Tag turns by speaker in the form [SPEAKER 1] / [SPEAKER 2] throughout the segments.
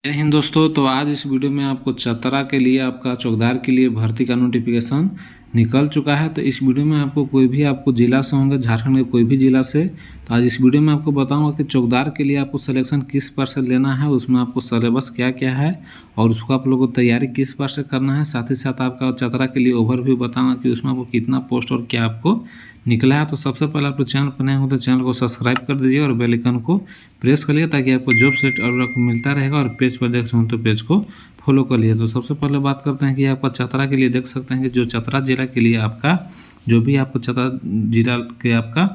[SPEAKER 1] जय हिंद दोस्तों। तो आज इस वीडियो में आपको चतरा के लिए आपका चौकीदार के लिए भर्ती का नोटिफिकेशन निकल चुका है। तो इस वीडियो में आपको कोई भी आपको जिला से होंगे, झारखंड के कोई भी जिला से, तो आज इस वीडियो में आपको बताऊंगा कि चौकीदार के लिए आपको सिलेक्शन किस पर से लेना है, उसमें आपको सिलेबस क्या क्या है और उसको आप लोगों को तैयारी किस पर से करना है। साथ ही साथ आपका चतरा के लिए ओवरव्यू बताऊंगा कि उसमें आपको कितना पोस्ट और क्या आपको निकला है। तो सबसे पहले आप लोग चैनल पर नए हो तो चैनल को सब्सक्राइब कर दीजिए और बेल आइकन को प्रेस करिए ताकि आपको जॉब सेट और आपको मिलता रहेगा। और पेज पर देख रहे हो तो पेज को फॉलो कर लिए। तो सबसे पहले बात करते हैं कि आपका चतरा के लिए देख सकते हैं कि जो चतरा जिला के लिए आपका जो भी आपको चतरा जिला के आपका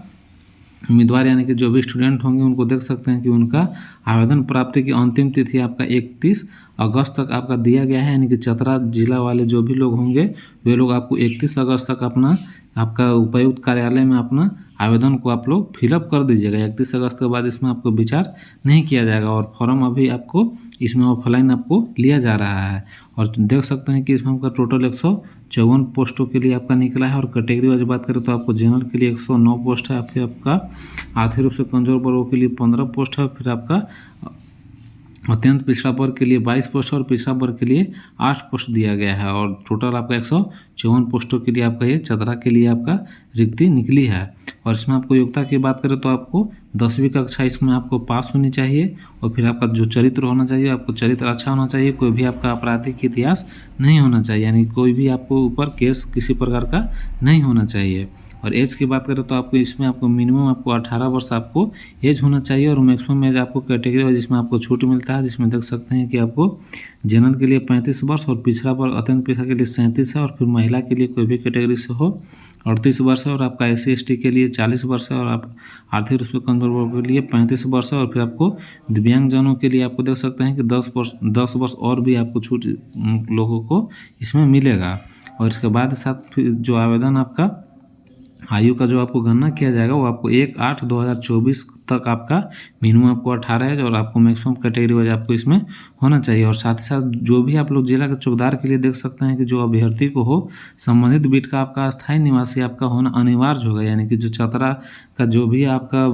[SPEAKER 1] उम्मीदवार यानी कि जो भी स्टूडेंट होंगे उनको देख सकते हैं कि उनका आवेदन प्राप्ति की अंतिम तिथि आपका 31 अगस्त तक आपका दिया गया है। यानी कि चतरा जिला वाले जो भी लोग होंगे वे लोग आपको 31 अगस्त तक अपना आपका उपायुक्त कार्यालय में अपना आवेदन को आप लोग फिलअप कर दीजिएगा। 31 अगस्त के बाद इसमें आपको विचार नहीं किया जाएगा और फॉर्म अभी आपको इसमें ऑफलाइन आपको लिया जा रहा है। और देख सकते हैं कि इसमें आपका टोटल 154 पोस्टों के लिए आपका निकला है। और कैटेगरी वाइज बात करें तो आपको जनरल के लिए 109 पोस्ट है, फिर आपका आर्थिक रूप से कमजोर वर्गों के लिए 15 पोस्ट है, फिर आपका अत्यंत पिछड़ा वर्ग के लिए 22 पोस्ट और पिछड़ा वर्ग के लिए 8 पोस्ट दिया गया है। और टोटल आपका 154 पोस्टों के लिए आपका ये चतरा के लिए आपका रिक्ति निकली है। और इसमें आपको योग्यता की बात करें तो आपको 10वीं कक्षा इसमें आपको पास होनी चाहिए। और फिर आपका जो चरित्र होना चाहिए, आपको चरित्र अच्छा होना चाहिए, कोई भी आपका आपराधिक इतिहास नहीं होना चाहिए, यानी कोई भी आपको ऊपर केस किसी प्रकार का नहीं होना चाहिए। और एज की बात करें तो आपको इसमें आपको मिनिमम आपको 18 वर्ष आपको एज होना चाहिए। और मैक्सिमम एज आपको कैटेगरी वाइज जिसमें आपको छूट मिलता है, जिसमें देख सकते हैं कि आपको जनरल के लिए 35 वर्ष और पिछड़ा वर्ग अत्यंत पिछड़ा के लिए 37 है। और फिर महिला के लिए कोई भी कैटेगरी से हो 38 वर्ष है। और आपका SC/ST के लिए 40 वर्ष है। और आप आर्थिक रूप से कमजोर वर्ग के लिए 35 वर्ष है। और फिर आपको दिव्यांगजनों के लिए आपको देख सकते हैं कि 10 वर्ष और भी आपको छूट लोगों को इसमें मिलेगा। और इसके बाद साथ फिर जो आवेदन आपका आयु का जो आपको गणना किया जाएगा वो आपको 1/8/2024 तक आपका मिनिमम आपको 18 है और आपको मैक्सिमम कैटेगरी वाइज आपको इसमें होना चाहिए। और साथ ही साथ जो भी आप लोग जिला के चौकीदार के लिए देख सकते हैं कि जो अभ्यर्थी को हो संबंधित बीट का आपका स्थायी निवासी आपका होना अनिवार्य होगा। यानी कि जो चतरा का जो भी आपका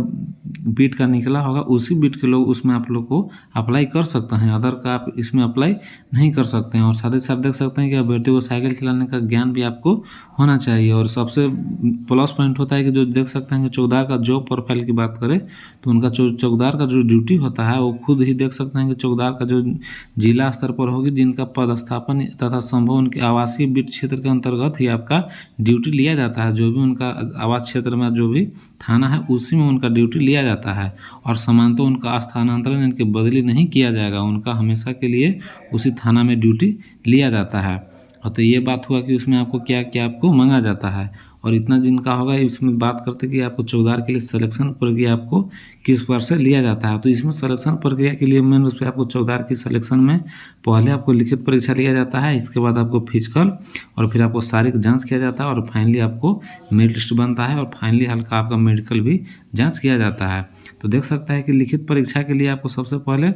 [SPEAKER 1] बीट का निकला होगा उसी बीट के लोग उसमें आप लोग को अप्लाई कर सकते हैं, अदर का आप इसमें अप्लाई नहीं कर सकते हैं। और साथ ही साथ देख सकते हैं कि अभ्यर्थी को साइकिल चलाने का ज्ञान भी आपको होना चाहिए। और सबसे प्लस पॉइंट होता है कि जो देख सकते हैं कि चौकीदार का जॉब प्रोफाइल की बात करें तो उनका चौकीदार का जो ड्यूटी होता है वो खुद ही देख सकते हैं कि चौकीदार का जो जिला स्तर पर होगी जिनका पदस्थापन तथा संभव उनके आवासीय बीट क्षेत्र के अंतर्गत ही आपका ड्यूटी लिया जाता है। जो भी उनका आवास क्षेत्र में जो भी थाना है उसी में उनका ड्यूटी लिया जाता है। और समानतः उनका स्थानांतरण इनके बदली नहीं किया जाएगा, उनका हमेशा के लिए उसी थाना में ड्यूटी लिया जाता है। और तो ये बात हुआ कि उसमें आपको क्या क्या आपको मांगा जाता है। और इतना दिन का होगा इसमें बात करते कि आपको चौकीदार के लिए सिलेक्शन प्रक्रिया आपको किस पर से लिया जाता है। तो इसमें सिलेक्शन प्रक्रिया के लिए मेन रूप से आपको चौकीदार की सिलेक्शन में पहले आपको लिखित परीक्षा लिया जाता है, इसके बाद आपको फिजिकल और फिर आपको शारीरिक जांच किया जाता है और फाइनली आपको मेरिट लिस्ट बनता है और फाइनली हल्का आपका मेडिकल भी जाँच किया जाता है। तो देख सकता है कि लिखित परीक्षा के लिए आपको सबसे पहले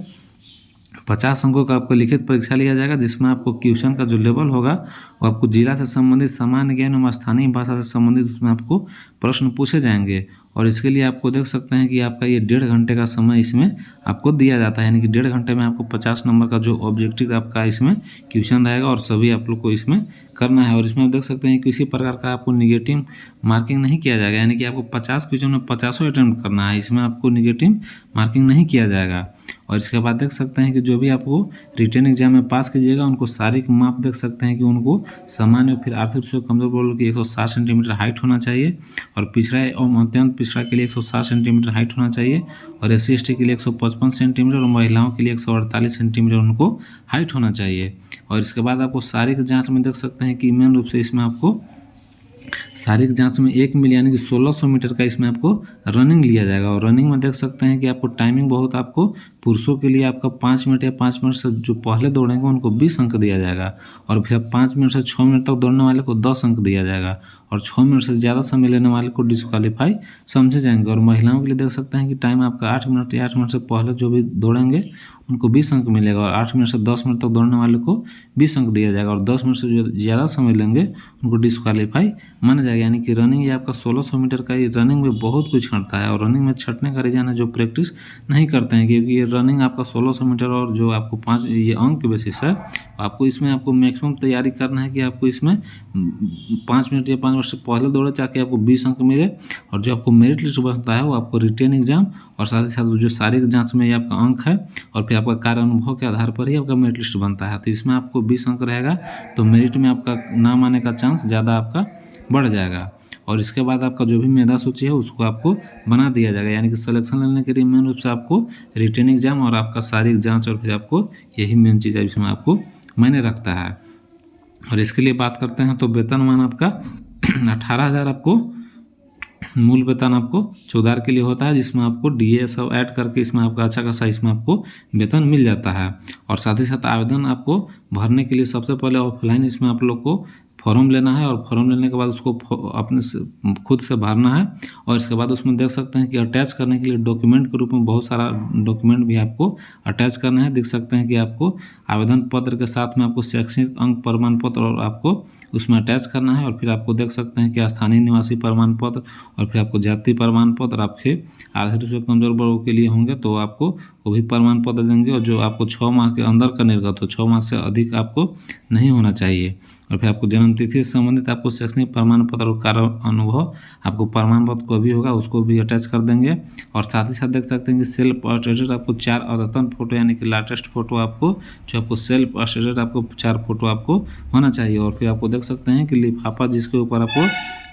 [SPEAKER 1] 50 अंकों का आपको लिखित परीक्षा लिया जाएगा, जिसमें आपको क्वेश्चन का जो लेवल होगा वो आपको जिला से संबंधित सामान्य ज्ञान एवं स्थानीय भाषा से संबंधित उसमें आपको प्रश्न पूछे जाएंगे। और इसके लिए आपको देख सकते हैं कि आपका ये 1.5 घंटे का समय इसमें आपको दिया जाता है। यानी कि 1.5 घंटे में आपको 50 नंबर का जो ऑब्जेक्टिव आपका इसमें क्वेश्चन रहेगा और सभी आप लोग को इसमें करना है। और इसमें आप देख सकते हैं किसी प्रकार का आपको निगेटिव मार्किंग नहीं किया जाएगा, यानी कि आपको 50 क्वेश्चन में 50 अटेम्प्ट करना है, इसमें आपको निगेटिव मार्किंग नहीं किया जाएगा। और इसके बाद देख सकते हैं कि जो भी आपको रिटन एग्जाम में पास कीजिएगा उनको शारीरिक माप देख सकते हैं कि उनको सामान्य फिर आर्थिक रूप से कमजोर वर्ग की 160 सेंटीमीटर हाइट होना चाहिए। और पिछड़ा एवं अत्यंत पिछड़ा के लिए 160 सेंटीमीटर हाइट होना चाहिए। और SC/ST के लिए 155 सेंटीमीटर और महिलाओं के लिए 148 सेंटीमीटर उनको हाइट होना चाहिए। और इसके बाद आपको शारीरिक जाँच में देख सकते हैं कि मेन रूप से इसमें आपको शारीरिक जांच में 1 मील यानी कि 1600 मीटर का इसमें आपको रनिंग लिया जाएगा। और रनिंग में देख सकते हैं कि आपको टाइमिंग बहुत आपको पुरुषों के लिए आपका 5 मिनट या 5 मिनट से जो पहले दौड़ेंगे उनको 20 अंक दिया जाएगा। और फिर 5 मिनट से 6 मिनट तक दौड़ने वाले को 10 अंक दिया जाएगा। और 6 मिनट से ज़्यादा समय लेने वाले को डिस्क्वालीफाई समझे जाएंगे। और महिलाओं के लिए देख सकते हैं कि टाइम आपका 8 मिनट या 8 मिनट से पहले जो भी दौड़ेंगे उनको 20 अंक मिलेगा। और 8 मिनट से 10 मिनट तक दौड़ने वाले को 20 अंक दिया जाएगा। और 10 मिनट से जो ज़्यादा समय लेंगे उनको डिस्क्वालीफाई माना जाएगा। यानी कि रनिंग ये आपका 1600 मीटर का ये रनिंग में बहुत कुछ छंटता है, और रनिंग में छंटने का रीजन है जो प्रैक्टिस नहीं करते हैं, क्योंकि ये रनिंग आपका 1600 मीटर और जो आपको 5 ये अंक के बेसिस है, आपको इसमें आपको मैक्सिमम तैयारी करना है कि आपको इसमें 5 मिनट या 5 मिनट से पहले दौड़े ताकि आपको 20 अंक मिले, और जो आपको मेरिट लिस्ट बनता है वो आपको रिटेन एग्जाम और साथ ही साथ जो शारीरिक जांच में ये आपका अंक है और फिर आपका कार्य अनुभव के आधार पर ही आपका मेरिट लिस्ट बनता है। तो इसमें आपको 20 अंक रहेगा, तो मेरिट में आपका नाम आने का चांस ज़्यादा आपका बढ़ जाएगा। और इसके बाद आपका जो भी मेधा सूची है उसको आपको बना दिया जाएगा, यानी कि सिलेक्शन लेने के लिए मेन रूप से आपको रिटेन एग्जाम और आपका शारीरिक जांच और फिर आपको यही मेन चीज़ है इसमें आपको मायने रखता है। और इसके लिए बात करते हैं तो वेतनमान आपका 18,000 आपको मूल वेतन आपको चौकीदार के लिए होता है, जिसमें आपको डीए सब ऐड करके इसमें आपका अच्छा खासा इसमें आपको वेतन मिल जाता है। और साथ ही साथ आवेदन आपको भरने के लिए सबसे पहले ऑफलाइन इसमें आप लोग को फॉर्म लेना है, और फॉर्म लेने के बाद उसको अपने से खुद से भरना है। और इसके बाद उसमें देख सकते हैं कि अटैच करने के लिए डॉक्यूमेंट के रूप में बहुत सारा डॉक्यूमेंट भी आपको अटैच करना है। देख सकते हैं कि आपको आवेदन पत्र के साथ में आपको शैक्षणिक अंक प्रमाण पत्र और आपको उसमें अटैच करना है, और फिर आपको देख सकते हैं कि स्थानीय निवासी प्रमाण पत्र और फिर आपको जाति प्रमाण पत्र आपके आर्थिक रूप से कमजोर वर्गों के लिए होंगे तो आपको वो भी प्रमाण पत्र देंगे, और जो आपको 6 माह के अंदर का निर्गत हो, 6 माह से अधिक आपको नहीं होना चाहिए। और फिर आपको जन्म तिथि से संबंधित आपको शैक्षणिक प्रमाण पत्र और कार्य अनुभव आपको प्रमाण पत्र को भी होगा, उसको भी अटैच कर देंगे। और साथ ही साथ देख सकते हैं कि सेल्फ अटेस्टेड आपको 4 अद्यतन फोटो यानी कि लेटेस्ट फोटो आपको जो आपको सेल्फ अटेस्टेड आपको 4 फोटो आपको होना चाहिए। और फिर आपको देख सकते हैं कि लिफाफा जिसके ऊपर आपको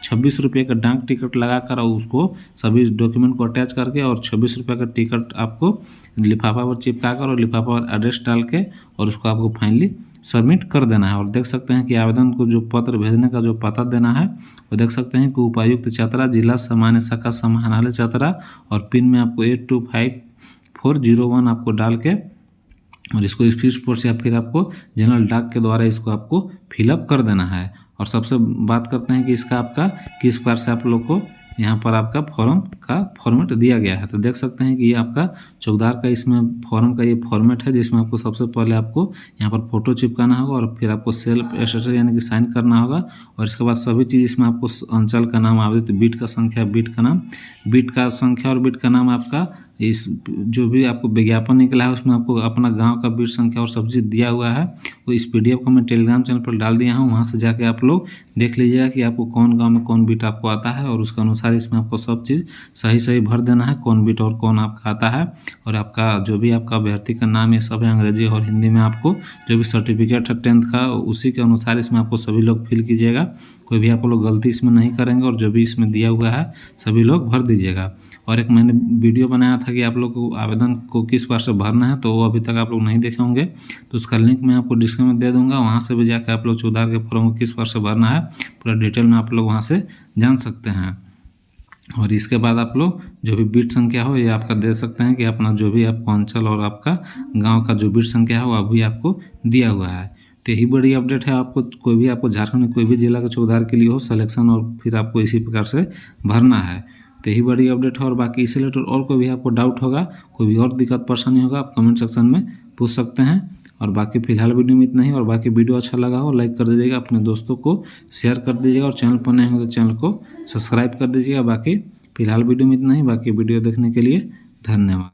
[SPEAKER 1] 26 रुपये का डाक टिकट लगाकर उसको सभी डॉक्यूमेंट को अटैच करके और 26 रुपये का टिकट आपको लिफाफा पर चिपका कर और लिफाफा पर एड्रेस डाल के और उसको आपको फाइनली सबमिट कर देना है। और देख सकते हैं कि आवेदन को जो पत्र भेजने का जो पता देना है वो देख सकते हैं कि उपायुक्त चतरा, जिला सामान्य शाखा समाहरणालय चतरा, और पिन में आपको 825401 आपको डाल के और इसको स्पीड पोस्ट या फिर आपको जनरल डाक के द्वारा इसको आपको फिलअप कर देना है। और सबसे बात करते हैं कि इसका आपका किस प्रकार से आप लोग को यहाँ पर आपका फॉर्म का फॉर्मेट दिया गया है। तो देख सकते हैं कि ये आपका चौकीदार का इसमें फॉर्म का ये फॉर्मेट है, जिसमें आपको सबसे पहले आपको यहाँ पर फोटो चिपकाना होगा और फिर आपको सेल्फ अटेस्टेड यानी कि साइन करना होगा। और इसके बाद सभी चीज़ इसमें आपको अंचल का नाम, आवेदित बीट का संख्या, बीट का नाम, बीट का संख्या और बीट का नाम आपका इस जो भी आपको विज्ञापन निकला है उसमें आपको अपना गांव का बीट संख्या और सब चीज़ दिया हुआ है। वो इस पीडीएफ को मैं टेलीग्राम चैनल पर डाल दिया हूँ, वहाँ से जाके आप लोग देख लीजिएगा कि आपको कौन गांव में कौन बीट आपको आता है, और उसके अनुसार इसमें आपको सब चीज़ सही सही भर देना है, कौन बीट और कौन आपका आता है। और आपका जो भी आपका अभ्यर्थी का नाम ये सब है अंग्रेजी और हिंदी में, आपको जो भी सर्टिफिकेट है 10th का उसी के अनुसार इसमें आपको सभी लोग फिल कीजिएगा। कोई भी आप लोग गलती इसमें नहीं करेंगे, और जो भी इसमें दिया हुआ है सभी लोग भर दीजिएगा। और एक मैंने वीडियो बनाया था कि आप लोग को आवेदन को किस बार से भरना है, तो वो अभी तक आप लोग नहीं देखे होंगे, तो उसका लिंक मैं आपको डिस्क्रिप्शन में दे दूंगा, वहाँ से भी जाकर आप लोग चौकीदार के फॉर्म को किस बार से भरना है पूरा डिटेल में आप लोग वहाँ से जान सकते हैं। और इसके बाद आप लोग जो भी बीट संख्या हो ये आपका दे सकते हैं कि अपना जो भी आपको अंचल और आपका गांव का जो बीट संख्या है वो अभी आपको दिया हुआ है। तो यही बड़ी अपडेट है। आपको कोई भी आपको झारखंड में कोई भी जिला के चौकीदार के लिए हो सिलेक्शन और फिर आपको इसी प्रकार से भरना है, तो यही बड़ी अपडेट है। और बाकी इसे रिलेटेड और कोई भी आपको डाउट होगा, कोई भी और दिक्कत परेशानी होगा, आप कमेंट सेक्शन में पूछ सकते हैं। और बाकी फिलहाल वीडियो में इतना ही। और बाकी वीडियो अच्छा लगा हो लाइक कर दीजिएगा, अपने दोस्तों को शेयर कर दीजिएगा, और चैनल पर नए हो तो चैनल को सब्सक्राइब कर दीजिएगा। बाकी फिलहाल वीडियो में इतना ही। बाकी वीडियो देखने के लिए धन्यवाद।